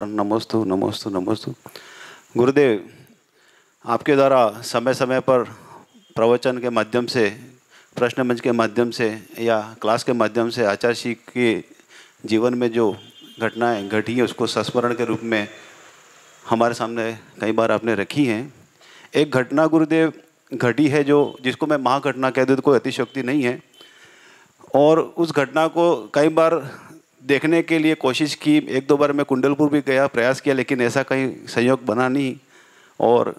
नमोस्तु नमोस्तु नमोस्तु। गुरुदेव, आपके द्वारा समय समय पर प्रवचन के माध्यम से, प्रश्न मंच के माध्यम से या क्लास के माध्यम से आचार्य जी के जीवन में जो घटनाएं घटी हैं उसको संस्मरण के रूप में हमारे सामने कई बार आपने रखी हैं। एक घटना गुरुदेव घटी है जो जिसको मैं महाघटना कह दूँ तो कोई अतिशयोक्ति नहीं है, और उस घटना को कई बार देखने के लिए कोशिश की। एक दो बार मैं कुंडलपुर भी गया, प्रयास किया, लेकिन ऐसा कहीं संयोग बना नहीं। और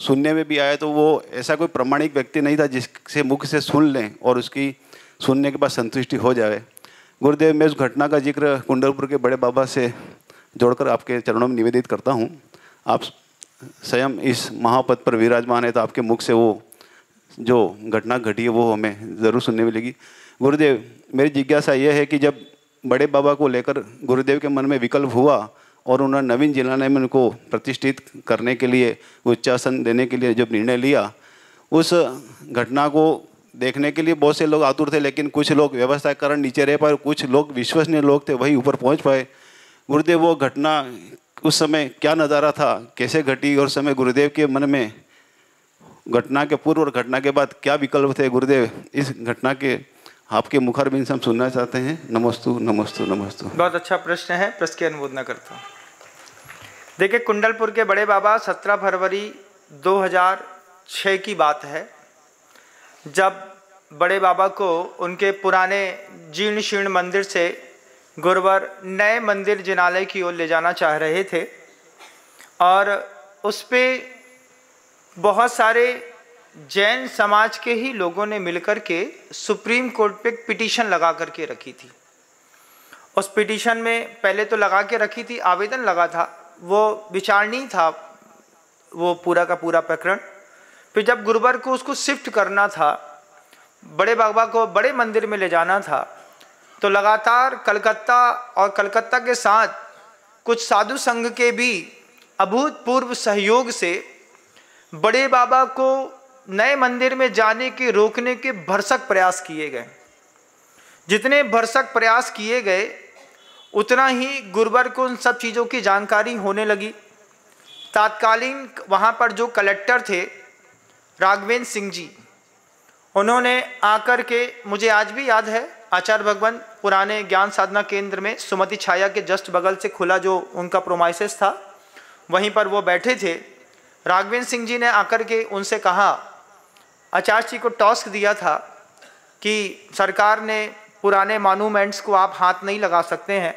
सुनने में भी आया तो वो ऐसा कोई प्रामाणिक व्यक्ति नहीं था जिससे मुख से सुन लें और उसकी सुनने के बाद संतुष्टि हो जाए। गुरुदेव, मैं उस घटना का जिक्र कुंडलपुर के बड़े बाबा से जोड़कर आपके चरणों में निवेदित करता हूँ। आप स्वयं इस महापद पर विराजमान है तो आपके मुख से वो जो घटना घटी है वो हमें ज़रूर सुनने मिलेगी। गुरुदेव, मेरी जिज्ञासा यह है कि जब बड़े बाबा को लेकर गुरुदेव के मन में विकल्प हुआ और उन्होंने नवीन जिलाने में उनको प्रतिष्ठित करने के लिए, उच्चासन देने के लिए जब निर्णय लिया, उस घटना को देखने के लिए बहुत से लोग आतुर थे, लेकिन कुछ लोग व्यवस्था के कारण नीचे रह पाए, कुछ लोग विश्वसनीय लोग थे वही ऊपर पहुंच पाए। गुरुदेव, वो घटना उस समय क्या नज़ारा था, कैसे घटी, और समय गुरुदेव के मन में घटना के पूर्व और घटना के बाद क्या विकल्प थे? गुरुदेव, इस घटना के आपके मुखारबिंद से हम सुनना चाहते हैं। नमस्तु नमस्तु नमस्तु। बहुत अच्छा प्रश्न है, प्रश्न की अनुमोदना करता हूँ। देखिए, कुंडलपुर के बड़े बाबा 17 फरवरी 2006 की बात है, जब बड़े बाबा को उनके पुराने जीर्ण शीर्ण मंदिर से गुरुवर नए मंदिर जिनालय की ओर ले जाना चाह रहे थे, और उस पर बहुत सारे जैन समाज के ही लोगों ने मिलकर के सुप्रीम कोर्ट पे पिटीशन लगा करके रखी थी। उस पिटीशन में पहले तो लगा के रखी थी, आवेदन लगा था, वो विचारणीय था वो पूरा का पूरा प्रकरण। फिर जब गुरुवार को उसको शिफ्ट करना था, बड़े बाबा को बड़े मंदिर में ले जाना था, तो लगातार कलकत्ता और कलकत्ता के साथ कुछ साधु संघ के भी अभूतपूर्व सहयोग से बड़े बाबा को नए मंदिर में जाने के रोकने के भरसक प्रयास किए गए। जितने भरसक प्रयास किए गए उतना ही गुरुवार को उन सब चीज़ों की जानकारी होने लगी। तात्कालीन वहाँ पर जो कलेक्टर थे राघवेंद्र सिंह जी, उन्होंने आकर के, मुझे आज भी याद है, आचार्य भगवान पुराने ज्ञान साधना केंद्र में सुमति छाया के जस्ट बगल से खुला जो उनका प्रोमाइसेस था, वहीं पर वो बैठे थे। राघवेंद्र सिंह जी ने आकर के उनसे कहा, आचार्य जी को टास्क दिया था कि सरकार ने पुराने मॉन्यूमेंट्स को आप हाथ नहीं लगा सकते हैं।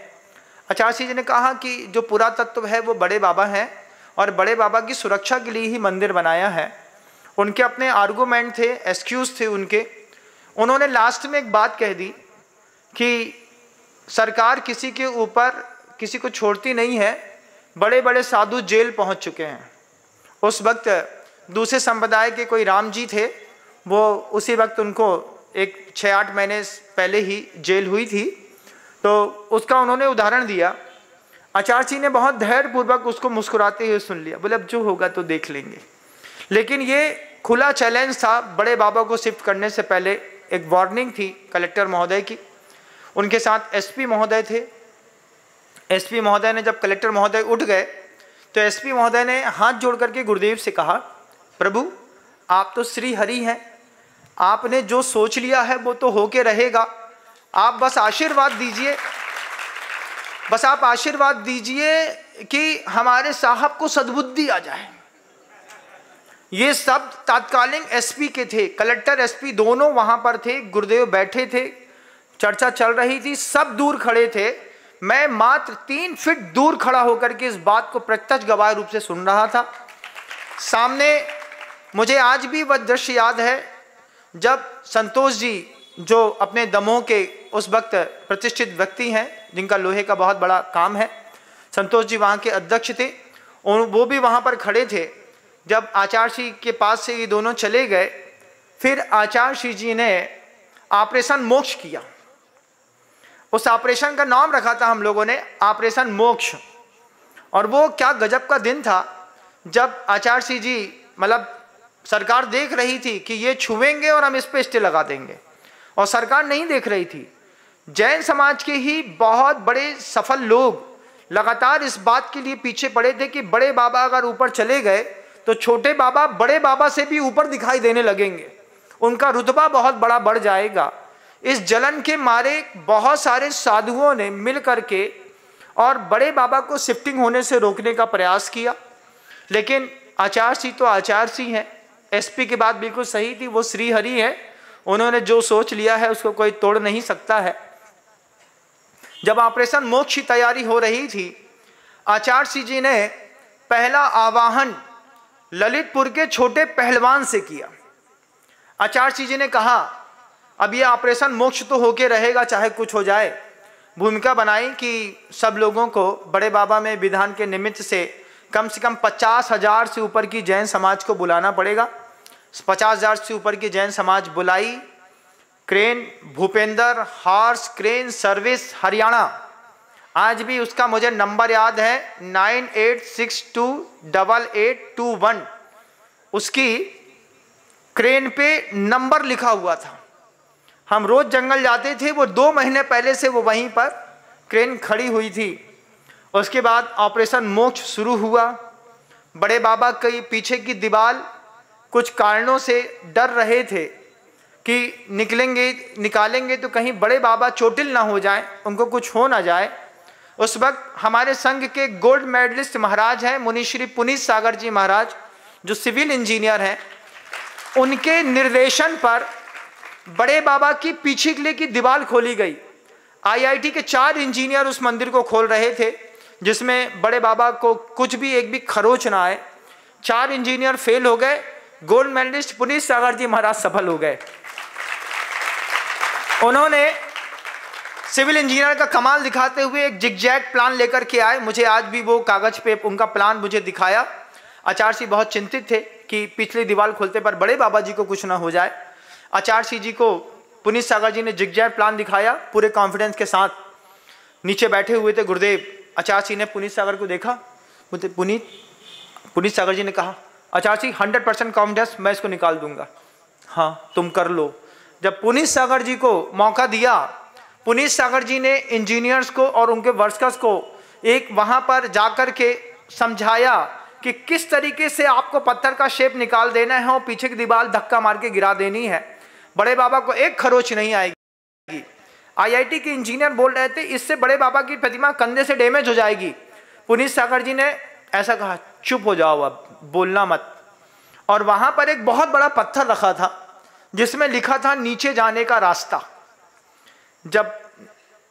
आचार्य जी ने कहा कि जो पुरातत्व है वो बड़े बाबा हैं और बड़े बाबा की सुरक्षा के लिए ही मंदिर बनाया है। उनके अपने आर्गूमेंट थे, एक्सक्यूज थे उनके। उन्होंने लास्ट में एक बात कह दी कि सरकार किसी के ऊपर किसी को छोड़ती नहीं है, बड़े बड़े साधु जेल पहुंच चुके हैं। उस वक्त दूसरे संप्रदाय के कोई राम जी थे, वो उसी वक्त उनको एक 6-8 महीने पहले ही जेल हुई थी, तो उसका उन्होंने उदाहरण दिया। आचार्य जी ने बहुत धैर्यपूर्वक उसको मुस्कुराते हुए सुन लिया, बोले अब जो होगा तो देख लेंगे। लेकिन ये खुला चैलेंज था। बड़े बाबा को शिफ्ट करने से पहले एक वार्निंग थी कलेक्टर महोदय की, उनके साथ एसपी महोदय थे। एसपी महोदय ने जब कलेक्टर महोदय उठ गए तो एसपी महोदय ने हाथ जोड़ करके गुरुदेव से कहा, प्रभु आप तो श्री हरि हैं, आपने जो सोच लिया है वो तो होके रहेगा, आप बस आशीर्वाद दीजिए, बस आप आशीर्वाद दीजिए कि हमारे साहब को सद्बुद्धि आ जाए। ये सब तात्कालीन एसपी के थे, कलेक्टर एसपी दोनों वहां पर थे, गुरुदेव बैठे थे, चर्चा चल रही थी, सब दूर खड़े थे। मैं मात्र 3 फीट दूर खड़ा होकर के इस बात को प्रत्यक्ष गवाह रूप से सुन रहा था। सामने मुझे आज भी वह दृश्य याद है जब संतोष जी, जो अपने दमोह के उस वक्त प्रतिष्ठित व्यक्ति हैं जिनका लोहे का बहुत बड़ा काम है, संतोष जी वहाँ के अध्यक्ष थे, और वो भी वहाँ पर खड़े थे। जब आचार्य जी के पास से ये दोनों चले गए, फिर आचार्य जी ने ऑपरेशन मोक्ष किया। उस ऑपरेशन का नाम रखा था हम लोगों ने ऑपरेशन मोक्ष। और वो क्या गजब का दिन था जब आचार्य जी, मतलब सरकार देख रही थी कि ये छुएंगे और हम इस पे स्टे लगा देंगे, और सरकार नहीं देख रही थी। जैन समाज के ही बहुत बड़े सफल लोग लगातार इस बात के लिए पीछे पड़े थे कि बड़े बाबा अगर ऊपर चले गए तो छोटे बाबा बड़े बाबा से भी ऊपर दिखाई देने लगेंगे, उनका रुतबा बहुत बड़ा बढ़ जाएगा। इस जलन के मारे बहुत सारे साधुओं ने मिल करके और बड़े बाबा को शिफ्टिंग होने से रोकने का प्रयास किया, लेकिन आचार्य सिंह तो आचार्य सिंह है। एसपी की बात बिल्कुल सही थी, वो श्री हरि है, उन्होंने जो सोच लिया है उसको कोई तोड़ नहीं सकता है। जब ऑपरेशन मोक्ष की तैयारी हो रही थी, आचार्य सिंह जी ने पहला आवाहन ललितपुर के छोटे पहलवान से किया। आचार्य सिंह जी ने कहा अब ये ऑपरेशन मोक्ष तो होके रहेगा चाहे कुछ हो जाए। भूमिका बनाई कि सब लोगों को बड़े बाबा में विधान के निमित्त से कम 50,000 से ऊपर की जैन समाज को बुलाना पड़ेगा। 50,000 से ऊपर की जैन समाज बुलाई। Crane Bhupendra horse crane service Haryana, आज भी उसका मुझे नंबर याद है 98628821, उसकी क्रेन पे नंबर लिखा हुआ था। हम रोज जंगल जाते थे, वो 2 महीने पहले से वो वहीं पर क्रेन खड़ी हुई थी। उसके बाद ऑपरेशन मोक्ष शुरू हुआ। बड़े बाबा के पीछे की दीवार कुछ कारणों से डर रहे थे कि निकालेंगे तो कहीं बड़े बाबा चोटिल ना हो जाए, उनको कुछ हो ना जाए। उस वक्त हमारे संघ के गोल्ड मेडलिस्ट महाराज हैं मुनिश्री पुनीत सागर जी महाराज, जो सिविल इंजीनियर हैं, उनके निर्देशन पर बड़े बाबा की पीछे किले की दीवार खोली गई। आईआईटी के 4 इंजीनियर उस मंदिर को खोल रहे थे, जिसमें बड़े बाबा को कुछ भी एक भी खरोच ना आए। 4 इंजीनियर फेल हो गए, गोल्ड मेडलिस्ट पुनीत सागर जी महाराज सफल हो गए। उन्होंने सिविल इंजीनियर का कमाल दिखाते हुए एक जिगजैग प्लान लेकर के आए। मुझे आज भी वो कागज पे उनका प्लान मुझे दिखाया। आचार्य सिंह बहुत चिंतित थे कि पिछली दीवार खोलते पर बड़े बाबा जी को कुछ ना हो जाए। आचार्य सिंह जी को पुनीत सागर जी ने जिगजैग प्लान दिखाया पूरे कॉन्फिडेंस के साथ। नीचे बैठे हुए थे गुरुदेव। आचार्य सिंह ने पुनीत सागर को देखा, बोलते पुनीत सागर जी ने कहा आचार्य सिंह 100% कॉन्फिडेंस, मैं इसको निकाल दूंगा, हाँ तुम कर लो। जब पुनीत सागर जी को मौका दिया, पुनीत सागर जी ने इंजीनियर्स को और उनके वर्कर्स को एक वहां पर जाकर के समझाया कि किस तरीके से आपको पत्थर का शेप निकाल देना है और पीछे की दीवार धक्का मार के गिरा देनी है, बड़े बाबा को एक खरोच नहीं आएगी। आईआईटी के इंजीनियर बोल रहे थे इससे बड़े बाबा की प्रतिमा कंधे से डैमेज हो जाएगी। पुनीत सागर जी ने ऐसा कहा चुप हो जाओ, अब बोलना मत। और वहां पर एक बहुत बड़ा पत्थर रखा था जिसमें लिखा था नीचे जाने का रास्ता। जब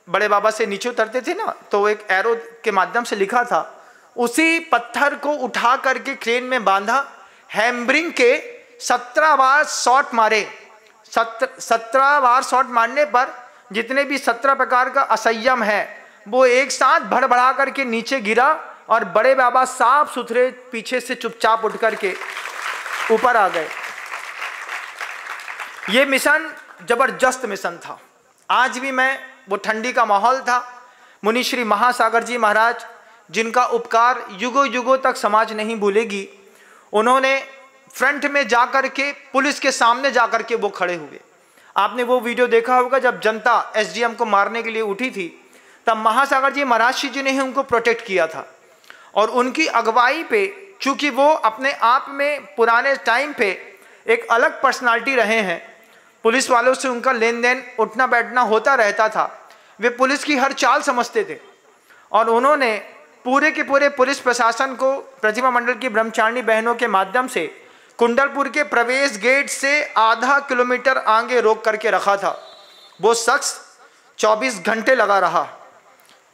बड़े बाबा से नीचे उतरते थे ना, तो एक एरो के माध्यम से लिखा था। उसी पत्थर को उठा करके क्रेन में बांधा, हैमरिंग के 17 बार शॉट मारे। 17 बार शॉट मारने पर जितने भी 17 प्रकार का असंयम है वो एक साथ भड़बड़ा करके नीचे गिरा और बड़े बाबा साफ सुथरे पीछे से चुपचाप उठ करके ऊपर आ गए। ये मिशन जबरदस्त मिशन था। आज भी मैं, वो ठंडी का माहौल था, मुनिश्री महासागर जी महाराज जिनका उपकार युगों युगों तक समाज नहीं भूलेगी, उन्होंने फ्रंट में जाकर के पुलिस के सामने जाकर के वो खड़े हुए। आपने वो वीडियो देखा होगा जब जनता एसडीएम को मारने के लिए उठी थी, तब महासागर जी महाराज जी ने ही उनको प्रोटेक्ट किया था। और उनकी अगुवाई पे, चूंकि वो अपने आप में पुराने टाइम पे एक अलग पर्सनालिटी रहे हैं, पुलिस वालों से उनका लेन देन उठना बैठना होता रहता था, वे पुलिस की हर चाल समझते थे। और उन्होंने पूरे के पूरे पुलिस प्रशासन को प्रतिमा मंडल की ब्रह्मचारिणी बहनों के माध्यम से कुंडलपुर के प्रवेश गेट से आधा किलोमीटर आगे रोक करके रखा था। वो शख्स 24 घंटे लगा रहा।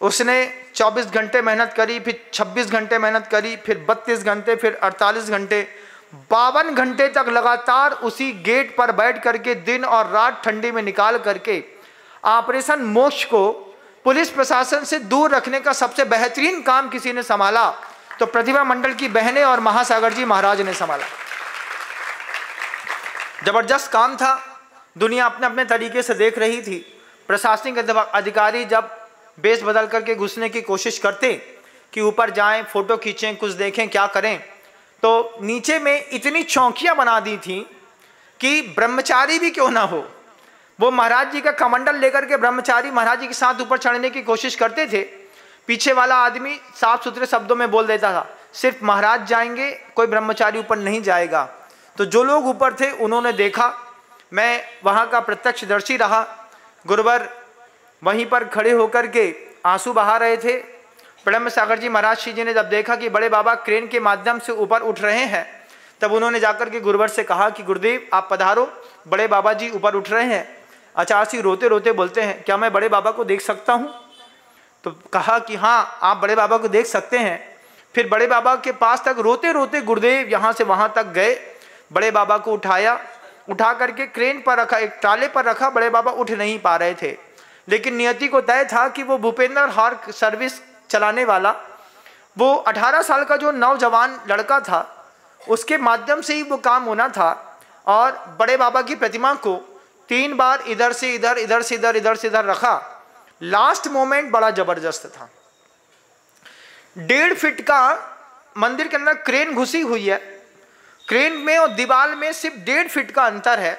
उसने 24 घंटे मेहनत करी, फिर 26 घंटे मेहनत करी, फिर 32 घंटे, फिर 48 घंटे, 52 घंटे तक लगातार उसी गेट पर बैठ करके दिन और रात ठंडी में निकाल करके ऑपरेशन मोक्ष को पुलिस प्रशासन से दूर रखने का सबसे बेहतरीन काम किसी ने संभाला तो प्रतिभा मंडल की बहनें और महासागर जी महाराज ने संभाला। जबरदस्त काम था। दुनिया अपने अपने तरीके से देख रही थी। प्रशासनिक अधिकारी जब बेस बदल करके घुसने की कोशिश करते कि ऊपर जाएं, फोटो खींचें, कुछ देखें, क्या करें, तो नीचे में इतनी चौकियां बना दी थी कि ब्रह्मचारी भी क्यों ना हो, वो महाराज जी का कमंडल लेकर के ब्रह्मचारी महाराज जी के साथ ऊपर चढ़ने की कोशिश करते थे। पीछे वाला आदमी साफ सुथरे शब्दों में बोल देता था, सिर्फ महाराज जाएंगे, कोई ब्रह्मचारी ऊपर नहीं जाएगा। तो जो लोग ऊपर थे उन्होंने देखा, मैं वहाँ का प्रत्यक्षदर्शी रहा। गुरुवर वहीं पर खड़े होकर के आंसू बहा रहे थे। ब्रह्म सागर जी महाराज जी ने जब देखा कि बड़े बाबा क्रेन के माध्यम से ऊपर उठ रहे हैं, तब उन्होंने जाकर के गुरुवर से कहा कि गुरुदेव आप पधारो, बड़े बाबा जी ऊपर उठ रहे हैं। आचार्य जी रोते रोते बोलते हैं, क्या मैं बड़े बाबा को देख सकता हूँ? तो कहा कि हाँ आप बड़े बाबा को देख सकते हैं। फिर बड़े बाबा के पास तक रोते रोते गुरुदेव यहाँ से वहाँ तक गए, बड़े बाबा को उठाया, उठा करके क्रेन पर रखा, एक ट्राले पर रखा। बड़े बाबा उठ नहीं पा रहे थे, लेकिन नियति को तय था कि वो भूपेंद्र हॉर्क सर्विस चलाने वाला, वो 18 साल का जो नौजवान लड़का था, उसके माध्यम से ही वो काम होना था। और बड़े बाबा की प्रतिमा को 3 बार इधर से इधर, इधर से इधर, इधर से इधर रखा। लास्ट मोमेंट बड़ा जबरदस्त था। 1.5 फीट का मंदिर के अंदर क्रेन घुसी हुई है, क्रेन में और दीवार में सिर्फ 1.5 फीट का अंतर है।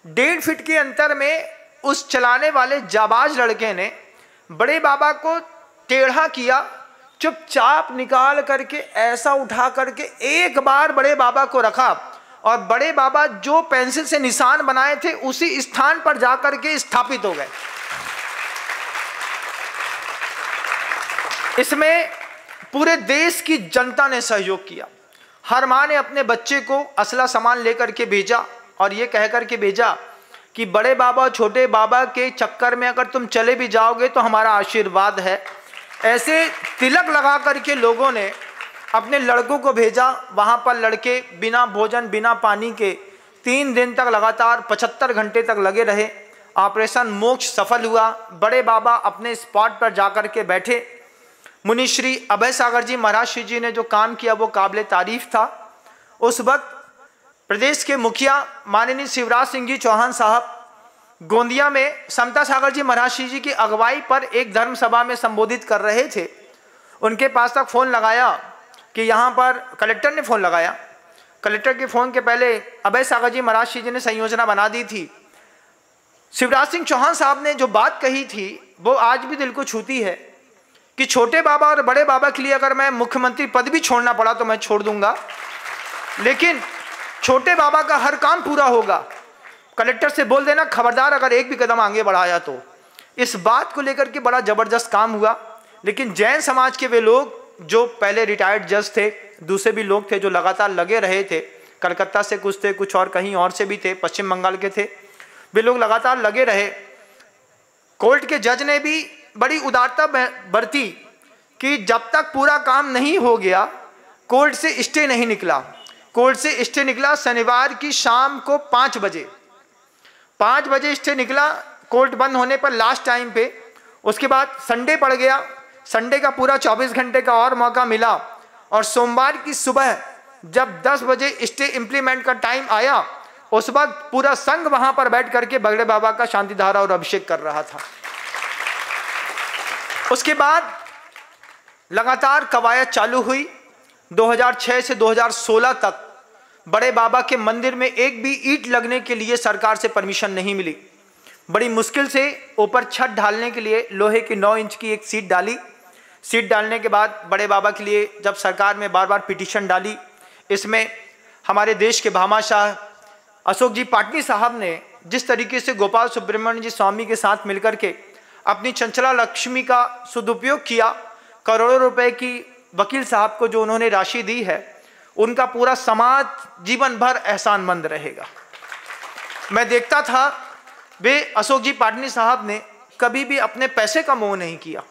1.5 फीट के अंतर में उस चलाने वाले जाबाज लड़के ने बड़े बाबा को टेढ़ा किया, चुपचाप निकाल करके ऐसा उठा करके एक बार बड़े बाबा को रखा, और बड़े बाबा जो पेंसिल से निशान बनाए थे उसी स्थान पर जाकर के स्थापित हो गए। इसमें पूरे देश की जनता ने सहयोग किया। हर माँ ने अपने बच्चे को असला सामान लेकर के भेजा और ये कह कर के भेजा कि बड़े बाबा छोटे बाबा के चक्कर में अगर तुम चले भी जाओगे तो हमारा आशीर्वाद है। ऐसे तिलक लगा करके लोगों ने अपने लड़कों को भेजा। वहाँ पर लड़के बिना भोजन बिना पानी के 3 दिन तक लगातार 75 घंटे तक लगे रहे। ऑपरेशन मोक्ष सफल हुआ। बड़े बाबा अपने स्पॉट पर जाकर के बैठे। मुनि श्री अभय सागर जी महाराज जी ने जो काम किया वो काबिल तारीफ था। उस वक्त प्रदेश के मुखिया माननीय शिवराज सिंह जी चौहान साहब गोंदिया में समता सागर जी महाराज जी की अगुवाई पर एक धर्म सभा में संबोधित कर रहे थे। उनके पास तक फ़ोन लगाया कि यहाँ पर कलेक्टर ने फ़ोन लगाया। कलेक्टर के फ़ोन के पहले अभय सागर जी महाराज जी ने संयोजना बना दी थी। शिवराज सिंह चौहान साहब ने जो बात कही थी वो आज भी दिल को छूती है कि छोटे बाबा और बड़े बाबा के लिए अगर मैं मुख्यमंत्री पद भी छोड़ना पड़ा तो मैं छोड़ दूंगा, लेकिन छोटे बाबा का हर काम पूरा होगा। कलेक्टर से बोल देना खबरदार अगर एक भी कदम आगे बढ़ाया तो। इस बात को लेकर के बड़ा जबरदस्त काम हुआ। लेकिन जैन समाज के वे लोग जो पहले रिटायर्ड जज थे, दूसरे भी लोग थे जो लगातार लगे रहे थे, कलकत्ता से कुछ थे, कुछ और कहीं और से भी थे, पश्चिम बंगाल के थे, वे लोग लगातार लगे रहे। कोर्ट के जज ने भी बड़ी उदारता बरती कि जब तक पूरा काम नहीं हो गया कोर्ट से स्टे नहीं निकला। कोर्ट से स्टे निकला शनिवार की शाम को 5 बजे। 5 बजे स्टे निकला कोर्ट बंद होने पर लास्ट टाइम पे। उसके बाद संडे पड़ गया, संडे का पूरा 24 घंटे का और मौका मिला। और सोमवार की सुबह जब 10 बजे स्टे इम्प्लीमेंट का टाइम आया, उस वक्त पूरा संघ वहां पर बैठ करके बगड़े बाबा का शांति धारा और अभिषेक कर रहा था। उसके बाद लगातार कवायद चालू हुई। 2006 से 2016 तक बड़े बाबा के मंदिर में एक भी ईंट लगने के लिए सरकार से परमिशन नहीं मिली। बड़ी मुश्किल से ऊपर छत ढालने के लिए लोहे की 9 इंच की एक सीट डाली। सीट डालने के बाद बड़े बाबा के लिए जब सरकार में बार बार पिटीशन डाली, इसमें हमारे देश के भामाशाह अशोक जी पाटनी साहब ने जिस तरीके से गोपाल सुब्रमण्य जी स्वामी के साथ मिलकर के अपनी चंचला लक्ष्मी का सदुपयोग किया, करोड़ों रुपए की वकील साहब को जो उन्होंने राशि दी है, उनका पूरा समाज जीवन भर एहसानमंद रहेगा। मैं देखता था वे अशोक जी पाटनी साहब ने कभी भी अपने पैसे का मोह नहीं किया।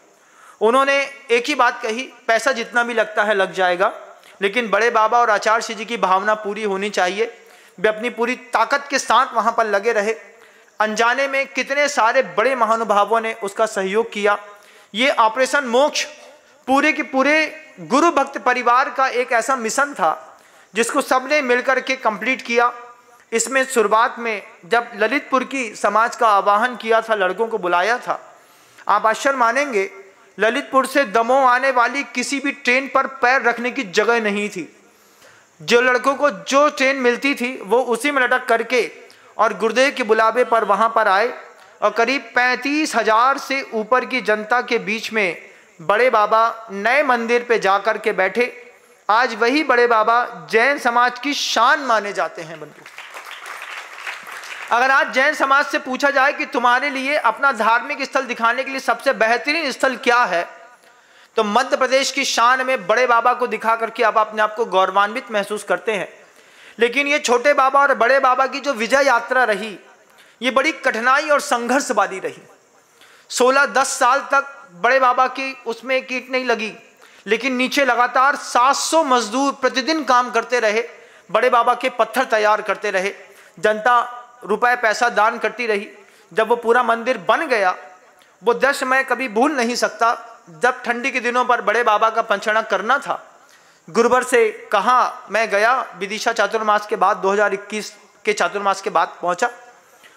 उन्होंने एक ही बात कही, पैसा जितना भी लगता है लग जाएगा, लेकिन बड़े बाबा और आचार्य जी की भावना पूरी होनी चाहिए। वे अपनी पूरी ताकत के साथ वहाँ पर लगे रहे। अनजाने में कितने सारे बड़े महानुभावों ने उसका सहयोग किया। ये ऑपरेशन मोक्ष पूरे के पूरे गुरु भक्त परिवार का एक ऐसा मिशन था जिसको सबने मिलकर के कंप्लीट किया। इसमें शुरुआत में जब ललितपुर की समाज का आवाहन किया था, लड़कों को बुलाया था, आप आश्चर्य मानेंगे ललितपुर से दमोह आने वाली किसी भी ट्रेन पर पैर रखने की जगह नहीं थी। जो लड़कों को जो ट्रेन मिलती थी वो उसी में लटक करके और गुरुदेव के बुलावे पर वहाँ पर आए और करीब 35,000 से ऊपर की जनता के बीच में बड़े बाबा नए मंदिर पे जाकर के बैठे। आज वही बड़े बाबा जैन समाज की शान माने जाते हैं बंधु। अगर आज जैन समाज से पूछा जाए कि तुम्हारे लिए अपना धार्मिक स्थल दिखाने के लिए सबसे बेहतरीन स्थल क्या है, तो मध्य प्रदेश की शान में बड़े बाबा को दिखा करके आप अपने आप को गौरवान्वित महसूस करते हैं। लेकिन ये छोटे बाबा और बड़े बाबा की जो विजय यात्रा रही, ये बड़ी कठिनाई और संघर्ष वाली रही। 16-10 साल तक बड़े बाबा की उसमें कीट नहीं लगी, लेकिन नीचे लगातार 700 मजदूर प्रतिदिन काम करते रहे, बड़े बाबा के पत्थर तैयार करते रहे, जनता रुपए पैसा दान करती रही। जब वो पूरा मंदिर बन गया, वो दृश्य मैं कभी भूल नहीं सकता। जब ठंडी के दिनों पर बड़े बाबा का पंचना करना था, गुरुबर से कहा, मैं गया विदिशा चातुर्मास के बाद 2021 के चातुर्मास के बाद पहुंचा,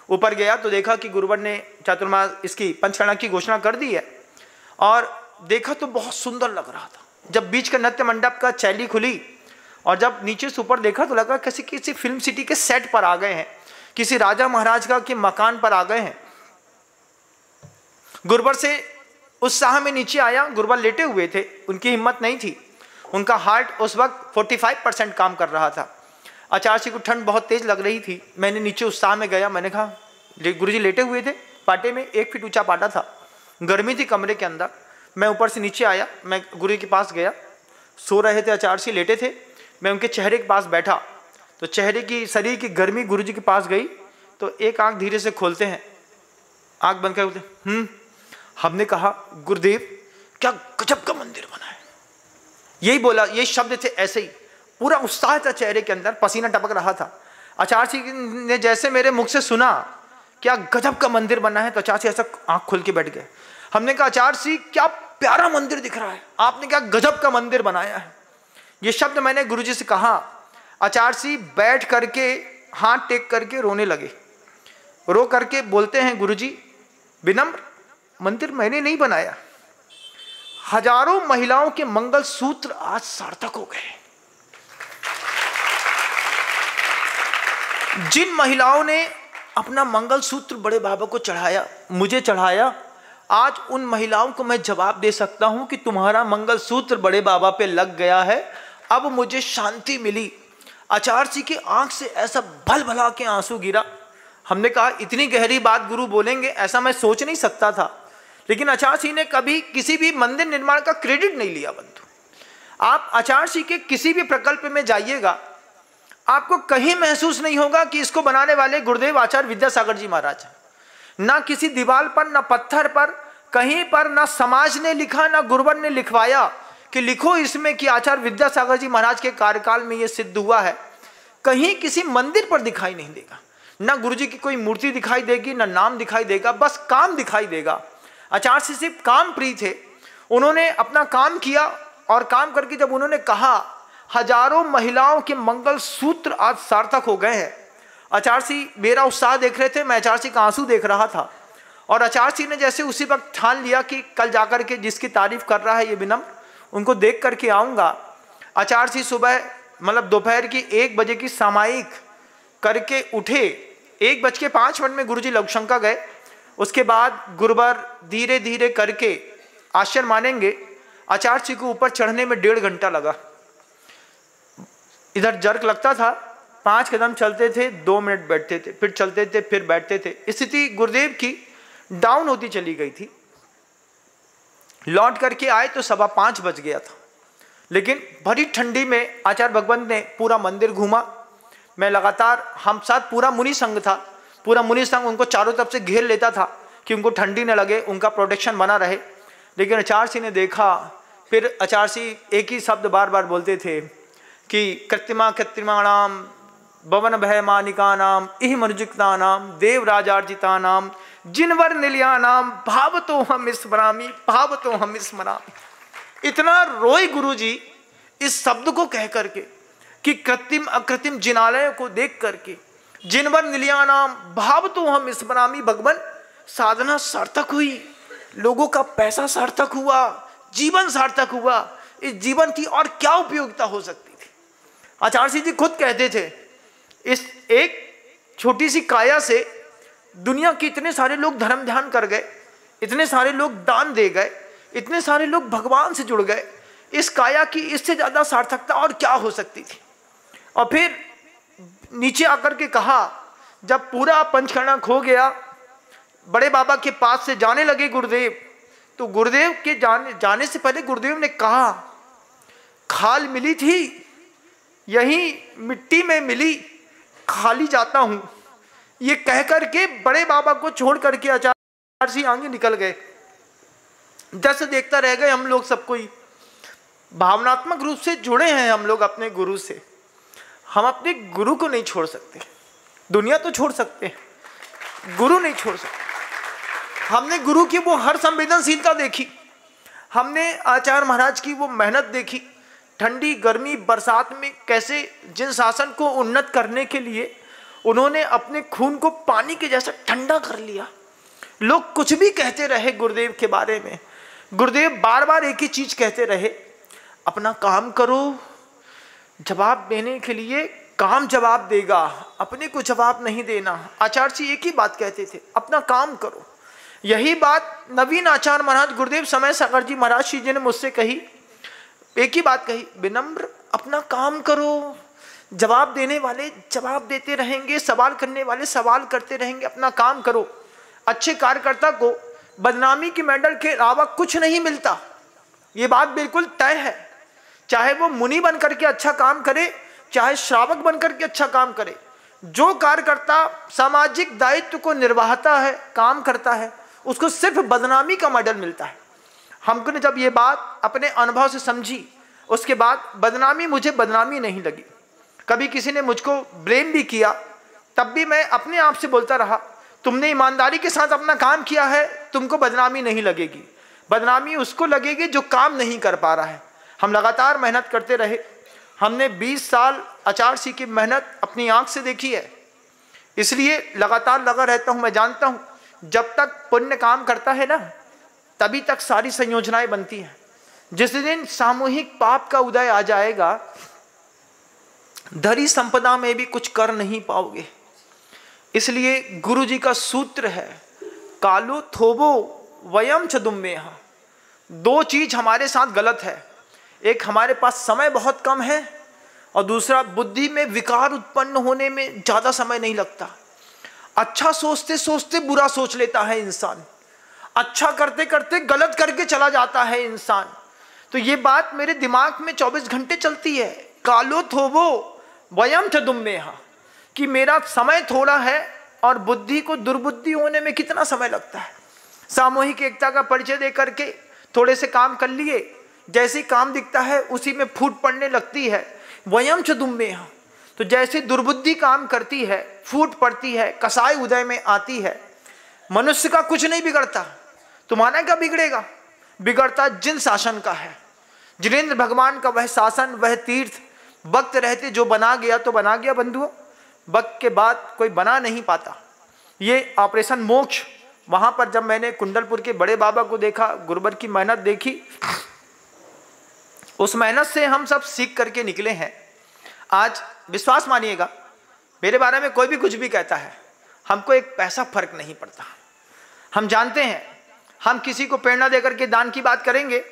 ऊपर गया तो देखा कि गुरुबर ने चातुर्मास इसकी पंचकर्णा की घोषणा कर दी है, और देखा तो बहुत सुंदर लग रहा था। जब बीच का नृत्य मंडप का चैली खुली और जब नीचे से ऊपर देखा तो लगा किसी फिल्म सिटी के सेट पर आ गए हैं, किसी राजा महाराज का के मकान पर आ गए हैं। गुरुबर से उत्साह में नीचे आया। गुरुबर लेटे हुए थे, उनकी हिम्मत नहीं थी, उनका हार्ट उस वक्त 45% काम कर रहा था। आचार्य जी को ठंड बहुत तेज लग रही थी। मैंने नीचे उत्साह में गया, मैंने कहा, गुरुजी लेटे हुए थे पाटे में, 1 फीट ऊंचा पाटा था, गर्मी थी कमरे के अंदर। मैं ऊपर से नीचे आया, मैं गुरु के पास गया, सो रहे थे आचार्य जी, लेटे थे। मैं उनके चेहरे के पास बैठा तो चेहरे की, शरीर की गर्मी गुरुजी के पास गई तो एक आंख धीरे से खोलते हैं, आंख बंद कर बोलते, हमने कहा, गुरुदेव क्या गजब का मंदिर बना है। यही बोला, ये शब्द थे, ऐसे ही पूरा उत्साह था चेहरे के अंदर, पसीना टपक रहा था। आचार्य जी ने जैसे मेरे मुख से सुना क्या गजब का मंदिर बना है, तो आचार्य जी ऐसा आंख खोल के बैठ गए। हमने कहा, आचार्य जी क्या प्यारा मंदिर दिख रहा है, आपने क्या गजब का मंदिर बनाया है। ये शब्द मैंने गुरुजी से कहा। आचार्य जी बैठ करके हाथ टेक करके रोने लगे। रो करके बोलते हैं, गुरुजी विनम्र, मंदिर मैंने नहीं बनाया, हजारों महिलाओं के मंगल सूत्र आज सार्थक हो गए। जिन महिलाओं ने अपना मंगल सूत्र बड़े बाबा को चढ़ाया, मुझे चढ़ाया, आज उन महिलाओं को मैं जवाब दे सकता हूं कि तुम्हारा मंगल सूत्र बड़े बाबा पे लग गया है, अब मुझे शांति मिली। आचार्य जी की आंख से ऐसा भल भला के आंसू गिरा। हमने कहा, इतनी गहरी बात गुरु बोलेंगे ऐसा मैं सोच नहीं सकता था। लेकिन आचार्य जी ने कभी किसी भी मंदिर निर्माण का क्रेडिट नहीं लिया बंधु। आप आचार्य जी के किसी भी प्रकल्प में जाइएगा, आपको कहीं महसूस नहीं होगा कि इसको बनाने वाले गुरुदेव आचार्य विद्यासागर जी महाराज हैं। ना किसी दीवार पर, ना पत्थर पर, कहीं पर ना समाज ने लिखा, ना गुरुवर ने लिखवाया कि लिखो इसमें कि आचार्य विद्यासागर जी महाराज के कार्यकाल में यह सिद्ध हुआ है। कहीं किसी मंदिर पर दिखाई नहीं देगा, ना गुरुजी की कोई मूर्ति दिखाई देगी, ना नाम दिखाई देगा, बस काम दिखाई देगा। आचार्य जी सिर्फ काम प्रिय थे, उन्होंने अपना काम किया और काम करके जब उन्होंने कहा हजारों महिलाओं के मंगल सूत्र आज सार्थक हो गए हैं। आचार्य जी मेरा उत्साह देख रहे थे, मैं आचार्य जी का आंसू देख रहा था, और आचार्य जी ने जैसे उसी वक्त ठान लिया कि कल जाकर के जिसकी तारीफ कर रहा है ये विनम्र, उनको देख करके आऊँगा। आचार्य जी सुबह मतलब दोपहर की 1 बजे की सामायिक करके उठे, 1:05 में गुरुजी लघुशंका गए। उसके बाद गुरुबर धीरे धीरे करके, आश्चर्य मानेंगे, आचार्य जी को ऊपर चढ़ने में 1.5 घंटा लगा। इधर जर्क लगता था, 5 कदम चलते थे, 2 मिनट बैठते थे, फिर चलते थे, फिर बैठते थे। स्थिति गुरुदेव की डाउन होती चली गई थी। लौट करके आए तो 5:15 बज गया था। लेकिन भरी ठंडी में आचार्य भगवंत ने पूरा मंदिर घूमा। मैं लगातार, हम साथ पूरा मुनि संघ था, पूरा मुनि संघ उनको चारों तरफ से घेर लेता था कि उनको ठंडी न लगे, उनका प्रोटेक्शन बना रहे। लेकिन आचार्य जी ने देखा, फिर आचार्य जी एक ही शब्द बार बार बोलते थे कि कृत्रिमाणाम भवन भय मानिका नाम इह मनुजिक्ता नाम देव राजार्जिता नाम जिनवर निलिया नाम भाव तो हम स्मरामी, भाव तो हम स्मरामी। इतना रोए गुरुजी इस शब्द को कह करके कि कृत्रिम अकृत्रिम जिनालय को देख करके, जिनवर निलिया नाम भाव तो हम स्मरामी। भगवान साधना सार्थक हुई, लोगों का पैसा सार्थक हुआ, जीवन सार्थक हुआ। इस जीवन की और क्या उपयोगिता हो सकती थी। आचार्य जी खुद कहते थे, इस एक छोटी सी काया से दुनिया के इतने सारे लोग धर्म ध्यान कर गए, इतने सारे लोग दान दे गए, इतने सारे लोग भगवान से जुड़ गए। इस काया की इससे ज़्यादा सार्थकता और क्या हो सकती थी। और फिर नीचे आकर के कहा, जब पूरा पंचकर्णक खो गया, बड़े बाबा के पास से जाने लगे गुरुदेव, तो गुरुदेव के जाने से पहले गुरुदेव ने कहा, खाल मिली थी यही मिट्टी में मिली, खाली जाता हूं। ये कह करके बड़े बाबा को छोड़ करके आचार्य जी आगे निकल गए। जैसे देखता रह गए हम लोग सब कोई। भावनात्मक रूप से जुड़े हैं हम लोग अपने गुरु से। हम अपने गुरु को नहीं छोड़ सकते। दुनिया तो छोड़ सकते हैं, गुरु नहीं छोड़ सकते। हमने गुरु की वो हर संवेदनशीलता देखी, हमने आचार्य महाराज की वो मेहनत देखी, ठंडी गर्मी बरसात में कैसे जिन शासन को उन्नत करने के लिए उन्होंने अपने खून को पानी के जैसा ठंडा कर लिया। लोग कुछ भी कहते रहे गुरुदेव के बारे में, गुरुदेव बार बार एक ही चीज कहते रहे, अपना काम करो, जवाब देने के लिए काम जवाब देगा, अपने को जवाब नहीं देना। आचार्य जी एक ही बात कहते थे, अपना काम करो। यही बात नवीन आचार्य महाराज गुरुदेव समय सागर जी महाराज जी ने मुझसे कही, एक ही बात कही, विनम्र अपना काम करो। जवाब देने वाले जवाब देते रहेंगे, सवाल करने वाले सवाल करते रहेंगे, अपना काम करो। अच्छे कार्यकर्ता को बदनामी के मेडल के अलावा कुछ नहीं मिलता, ये बात बिल्कुल तय है। चाहे वो मुनि बनकर के अच्छा काम करे, चाहे श्रावक बनकर के अच्छा काम करे, जो कार्यकर्ता सामाजिक दायित्व को निभाता है, काम करता है, उसको सिर्फ बदनामी का मेडल मिलता है। हमको ने जब ये बात अपने अनुभव से समझी, उसके बाद बदनामी मुझे बदनामी नहीं लगी। कभी किसी ने मुझको ब्लेम भी किया, तब भी मैं अपने आप से बोलता रहा, तुमने ईमानदारी के साथ अपना काम किया है, तुमको बदनामी नहीं लगेगी। बदनामी उसको लगेगी जो काम नहीं कर पा रहा है। हम लगातार मेहनत करते रहे। हमने 20 साल आचार्य जी की मेहनत अपनी आंख से देखी है, इसलिए लगातार लगा रहता हूं। मैं जानता हूं जब तक पुण्य काम करता है ना, तभी तक सारी संयोजनाएं बनती हैं। जिस दिन सामूहिक पाप का उदय आ जाएगा, धरी संपदा में भी कुछ कर नहीं पाओगे। इसलिए गुरु जी का सूत्र है, कालो थोबो वयम च दुम्मेहा। दो चीज हमारे साथ गलत है, एक हमारे पास समय बहुत कम है, और दूसरा बुद्धि में विकार उत्पन्न होने में ज्यादा समय नहीं लगता। अच्छा सोचते सोचते बुरा सोच लेता है इंसान, अच्छा करते करते गलत करके चला जाता है इंसान। तो ये बात मेरे दिमाग में 24 घंटे चलती है, कालो थोबो वयम च दुम्मेहा, कि मेरा समय थोड़ा है और बुद्धि को दुर्बुद्धि होने में कितना समय लगता है। सामूहिक एकता का परिचय दे करके थोड़े से काम कर लिए, जैसे काम दिखता है उसी में फूट पड़ने लगती है। वयम च दुम्मेहा, तो जैसे दुर्बुद्धि काम करती है, फूट पड़ती है, कसाई उदय में आती है। मनुष्य का कुछ नहीं बिगड़ता, तुम्हारा क्या बिगड़ेगा? बिगड़ता जिन शासन का है। जिनेंद्र भगवान का वह शासन, वह तीर्थ वक्त रहते जो बना गया तो बना गया बंधुओं, वक्त के बाद कोई बना नहीं पाता। ये ऑपरेशन मोक्ष, वहां पर जब मैंने कुंडलपुर के बड़े बाबा को देखा, गुरुवर की मेहनत देखी, उस मेहनत से हम सब सीख करके निकले हैं। आज विश्वास मानिएगा, मेरे बारे में कोई भी कुछ भी कहता है, हमको एक पैसा फर्क नहीं पड़ता। हम जानते हैं हम किसी को प्रेरणा देकर के दान की बात करेंगे,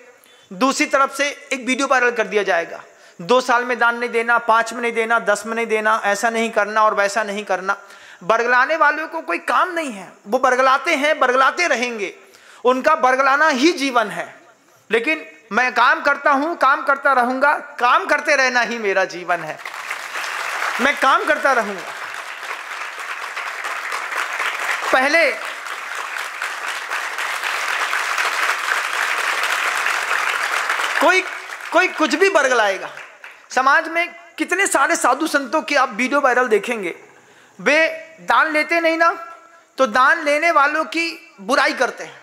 दूसरी तरफ से एक वीडियो वायरल कर दिया जाएगा, 2 साल में दान नहीं देना, 5 में नहीं देना, 10 में नहीं देना, ऐसा नहीं करना और वैसा नहीं करना। बरगलाने वालों को कोई काम नहीं है, वो बरगलाते हैं, बरगलाते रहेंगे, उनका बरगलाना ही जीवन है। लेकिन मैं काम करता हूं, काम करता रहूंगा, काम करते रहना ही मेरा जीवन है। मैं काम करता रहूंगा। पहले कोई कुछ भी बरगलाएगा। समाज में कितने सारे साधु संतों की आप वीडियो वायरल देखेंगे, वे दान लेते नहीं ना, तो दान लेने वालों की बुराई करते हैं।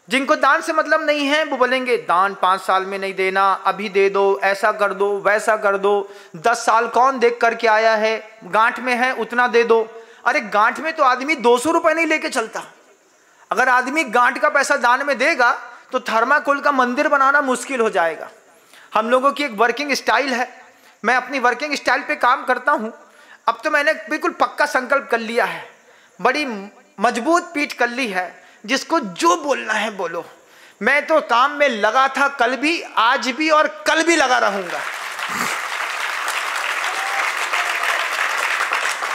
जिनको दान से मतलब नहीं है वो बोलेंगे दान 5 साल में नहीं देना, अभी दे दो, ऐसा कर दो, वैसा कर दो, 10 साल कौन देख करके आया है, गांठ में है उतना दे दो। अरे गांठ में तो आदमी 200 रुपए नहीं लेके चलता। अगर आदमी गांठ का पैसा दान में देगा तो थर्माकोल का मंदिर बनाना मुश्किल हो जाएगा। हम लोगों की एक वर्किंग स्टाइल है, मैं अपनी वर्किंग स्टाइल पे काम करता हूं। अब तो मैंने बिल्कुल पक्का संकल्प कर लिया है, बड़ी मजबूत पीठ कर ली है, जिसको जो बोलना है बोलो। मैं तो काम में लगा था, कल भी, आज भी और कल भी लगा रहूंगा।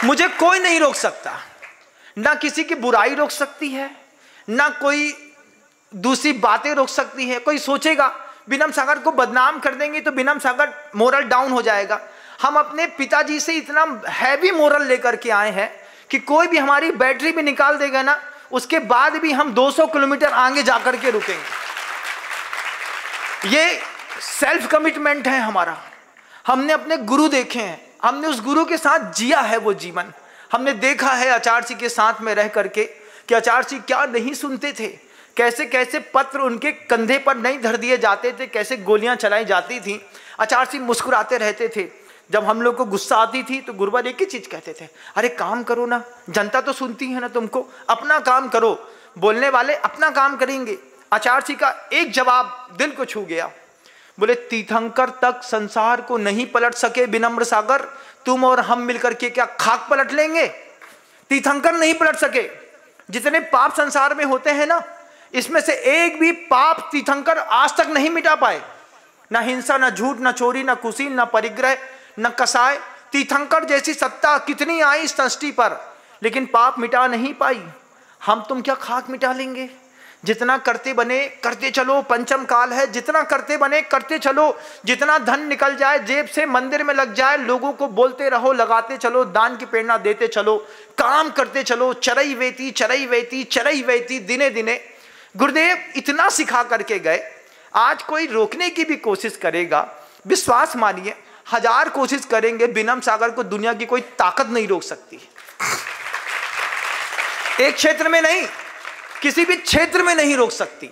मुझे कोई नहीं रोक सकता, ना किसी की बुराई रोक सकती है, ना कोई दूसरी बातें रोक सकती है। कोई सोचेगा बिनम सागर को बदनाम कर देंगे तो बिनम सागर मोरल डाउन हो जाएगा। हम अपने पिताजी से इतना हैवी मोरल लेकर के आए हैं कि कोई भी हमारी बैटरी भी निकाल देगा ना, उसके बाद भी हम 200 किलोमीटर आगे जाकर के रुकेंगे। ये सेल्फ कमिटमेंट है हमारा। हमने अपने गुरु देखे हैं, हमने उस गुरु के साथ जिया है वो जीवन। हमने देखा है आचार्य जी के साथ में रह करके कि आचार्य जी क्या नहीं सुनते थे, कैसे कैसे पत्र उनके कंधे पर नहीं धर दिए जाते थे, कैसे गोलियां चलाई जाती थी। आचार्य जी मुस्कुराते रहते थे। जब हम लोग को गुस्सा आती थी तो गुरुवर एक ही चीज कहते थे, अरे काम करो ना, जनता तो सुनती है ना तुमको, अपना काम करो। बोलने वाले अपना काम करेंगे। आचार्य जी का एक जवाब दिल को छू गया। बोले तीर्थंकर तक संसार को नहीं पलट सके विनम्र सागर, तुम और हम मिलकर के क्या खाक पलट लेंगे? तीर्थंकर नहीं पलट सके। जितने पाप संसार में होते हैं ना, इसमें से एक भी पाप तीर्थंकर आज तक नहीं मिटा पाए। ना हिंसा, ना झूठ, ना चोरी, ना कुशील, ना परिग्रह, न कसाय। तीर्थंकर जैसी सत्ता कितनी आई इस सृष्टि पर, लेकिन पाप मिटा नहीं पाई। हम तुम क्या खाक मिटा लेंगे? जितना करते बने करते चलो, पंचम काल है, जितना करते बने करते चलो। जितना धन निकल जाए जेब से, मंदिर में लग जाए, लोगों को बोलते रहो, लगाते चलो, दान की प्रेरणा देते चलो, काम करते चलो। चरई वेती चरई वेती चरई वेती दिने दिने। गुरुदेव इतना सिखा करके गए। आज कोई रोकने की भी कोशिश करेगा, विश्वास मानिए 1000 कोशिश करेंगे, विनम सागर को दुनिया की कोई ताकत नहीं रोक सकती। एक क्षेत्र में नहीं, किसी भी क्षेत्र में नहीं रोक सकती।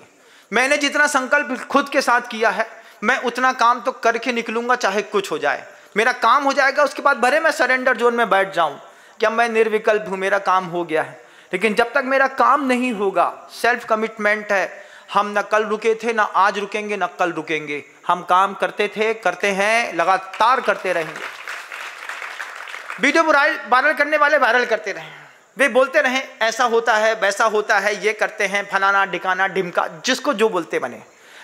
मैंने जितना संकल्प खुद के साथ किया है, मैं उतना काम तो करके निकलूंगा, चाहे कुछ हो जाए। मेरा काम हो जाएगा, उसके बाद भले मैं सरेंडर जोन में बैठ जाऊं कि अब मैं निर्विकल्प हूं, मेरा काम हो गया है। लेकिन जब तक मेरा काम नहीं होगा, सेल्फ कमिटमेंट है। हम न कल रुके थे, न आज रुकेंगे, न कल रुकेंगे। हम काम करते थे, करते हैं, लगातार करते रहेंगे। वीडियो वायरल करने वाले वायरल करते रहें, वे बोलते रहें ऐसा होता है, वैसा होता है, ये करते हैं, फलाना ढिकाना ढिमका, जिसको जो बोलते बने।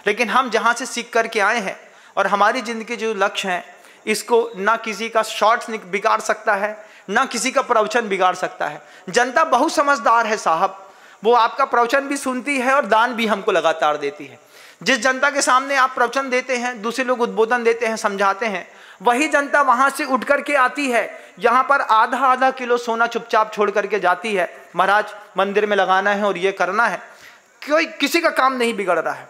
लेकिन हम जहाँ से सीख करके आए हैं और हमारी ज़िंदगी जो लक्ष्य हैं, इसको ना किसी का शॉर्ट्स बिगाड़ सकता है, ना किसी का प्रवचन बिगाड़ सकता है। जनता बहुत समझदार है साहब, वो आपका प्रवचन भी सुनती है और दान भी हमको लगातार देती है। जिस जनता के सामने आप प्रवचन देते हैं, दूसरे लोग उद्बोधन देते हैं, समझाते हैं, वही जनता वहां से उठ करके आती है, यहाँ पर आधा आधा किलो सोना चुपचाप छोड़ करके जाती है। महाराज मंदिर में लगाना है और ये करना है। कोई किसी का काम नहीं बिगड़ रहा है।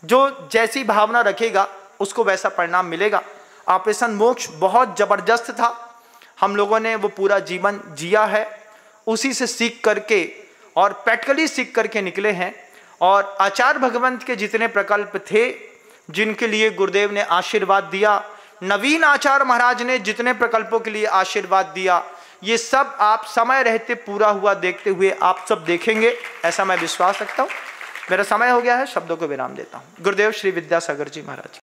जो जैसी भावना रखेगा उसको वैसा परिणाम मिलेगा। ऑपरेशन मोक्ष बहुत जबरदस्त था, हम लोगों ने वो पूरा जीवन जिया है, उसी से सीख करके और प्रैक्टिकली सीख करके निकले हैं। और आचार्य भगवंत के जितने प्रकल्प थे, जिनके लिए गुरुदेव ने आशीर्वाद दिया, नवीन आचार्य महाराज ने जितने प्रकल्पों के लिए आशीर्वाद दिया, ये सब आप समय रहते पूरा हुआ देखते हुए आप सब देखेंगे, ऐसा मैं विश्वास रखता हूँ। मेरा समय हो गया है, शब्दों को विराम देता हूँ। गुरुदेव श्री विद्यासागर जी महाराज।